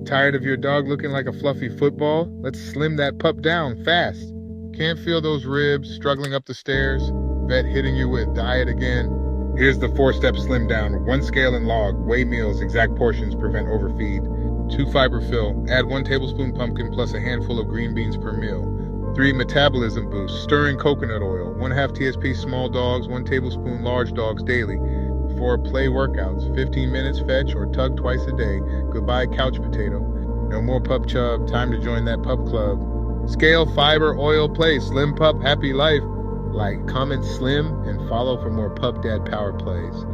Tired of your dog looking like a fluffy football? Let's slim that pup down fast. Can't feel those ribs struggling up the stairs? Vet hitting you with diet again? Here's the 4-step slim down. 1 scale and log. Weigh meals. Exact portions. Prevent overfeed. 2 fiber fill. Add 1 tablespoon pumpkin plus a handful of green beans per meal. 3 metabolism boost. Stirring coconut oil. 1/2 TSP small dogs. 1 tablespoon large dogs daily. 4 play workouts. 15 minutes fetch or tug twice a day. Goodbye couch potato. No more pup chub. Time to join that pup club. Scale, fiber, oil, play. Slim pup, happy life. Like, comment, slim, and follow for more Pup Dad Power Plays.